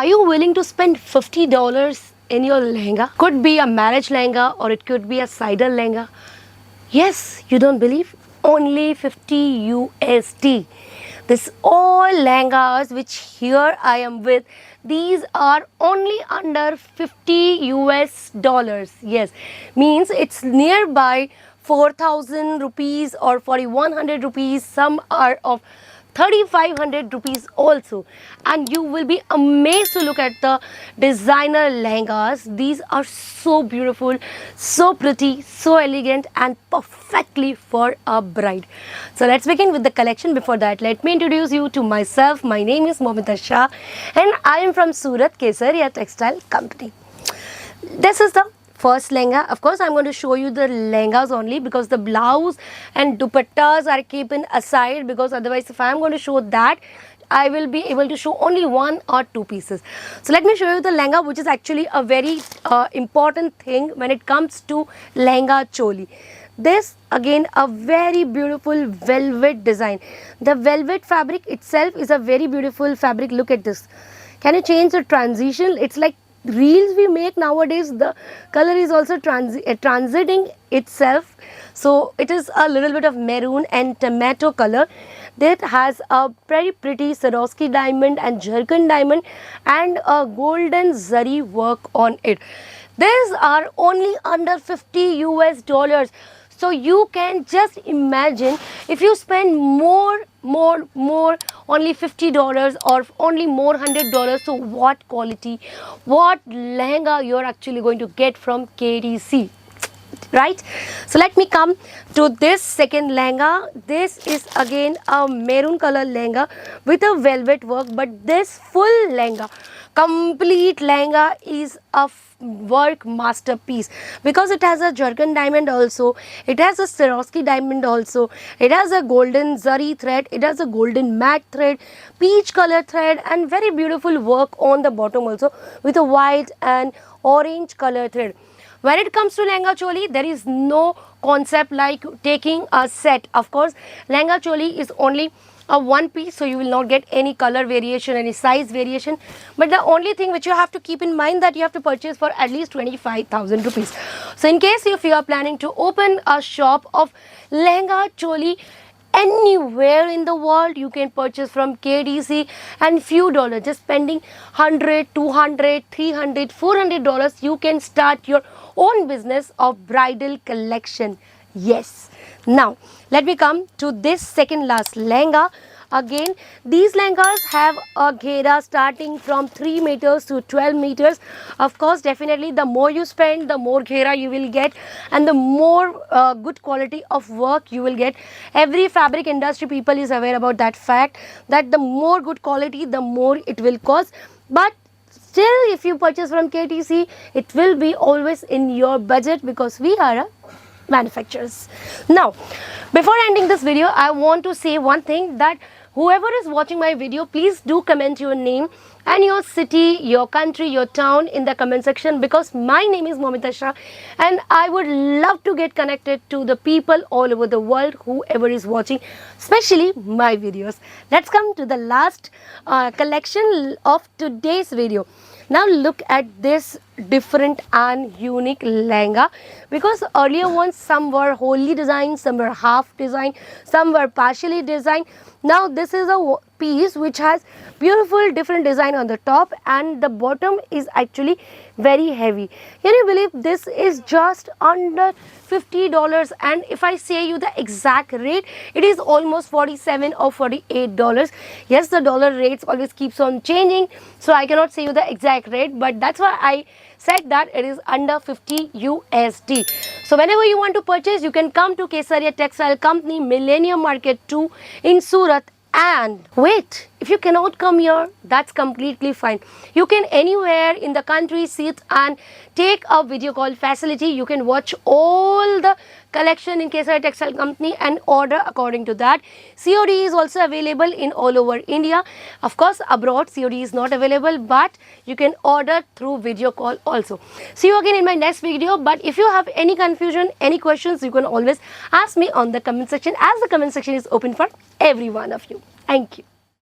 Are you willing to spend $50 in your lehenga? Could be a marriage lehenga or it could be a cider lehenga. Yes, you don't believe? Only 50 USD. This all lehengas which here I am with, these are only under 50 US dollars. Yes, means it's nearby 4,000 rupees or 4,100 rupees. Some are of 3,500 rupees also, and you will be amazed to look at the designer lehengas. These are so beautiful, so pretty, so elegant, and perfectly for a bride. So let's begin with the collection. Before that, let me introduce you to myself. My name is Momita Shah and I am from Surat, Kesaria Textile Company. This is the first lehenga. Of course, I'm going to show you the lehengas only, because the blouse and dupattas are keeping aside, because otherwise if I'm going to show that, I will be able to show only one or two pieces. So let me show you the lehenga, which is actually a very important thing when it comes to lehenga choli. This again a very beautiful velvet design. The velvet fabric itself is a very beautiful fabric. Look at this. Can you change the transition? It's like reels we make nowadays. The color is also transiting itself, so it is a little bit of maroon and tomato color that has a very pretty Swarovski diamond and Jharkhand diamond and a golden zari work on it. These are only under 50 US dollars. So you can just imagine, if you spend more only $50 or only more $100, so what quality, what lehenga you're actually going to get from KDC, right? So let me come to this second lehenga. This is again a maroon color lehenga with a velvet work, but this full lehenga, complete lehenga, is a work masterpiece, because it has a Jharkhand diamond also, it has a Swarovski diamond also, it has a golden zari thread, it has a golden matte thread, peach color thread, and very beautiful work on the bottom also with a white and orange color thread. When it comes to lehenga choli, there is no concept like taking a set. Of course, lehenga choli is only a one piece, so you will not get any color variation, any size variation. But the only thing which you have to keep in mind, that you have to purchase for at least 25,000 rupees. So in case if you are planning to open a shop of lehenga choli anywhere in the world, you can purchase from KDC, and few dollars, just spending $100, $200, $300, $400, you can start your own business of bridal collection. Yes. Now let me come to this second last lehenga. Again, these lehengas have a ghera starting from 3 meters to 12 meters. Of course, definitely the more you spend, the more ghera you will get, and the more good quality of work you will get. Every fabric industry people is aware about that fact, that the more good quality, the more it will cost. But still, if you purchase from KTC, it will be always in your budget, because we are a manufacturers. Now, before ending this video, I want to say one thing, that whoever is watching my video, please do comment your name and your city, your country, your town in the comment section, because my name is Momita Shah and I would love to get connected to the people all over the world, whoever is watching, especially my videos. Let's come to the last collection of today's video. Now look at this different and unique lehenga, because earlier ones, some were wholly designed, some were half designed, some were partially designed. Now this is a piece which has beautiful different design on the top, and the bottom is actually very heavy. Can you believe this is just under $50? And if I say you the exact rate, it is almost $47 or $48. Yes, the dollar rates always keeps on changing, so I cannot say you the exact rate, but that's why I said that it is under 50 USD. So whenever you want to purchase, you can come to Kesaria Textile Company, Millennium Market 2 in Surat. And wait, if you cannot come here, that's completely fine. You can anywhere in the country sit and take a video call facility. You can watch all the collection in Kesaria Textile Company and order according to that. COD is also available in all over India. Of course, abroad COD is not available, but you can order through video call also. See you again in my next video. But if you have any confusion, any questions, you can always ask me on the comment section, as the comment section is open for every one of you. Thank you.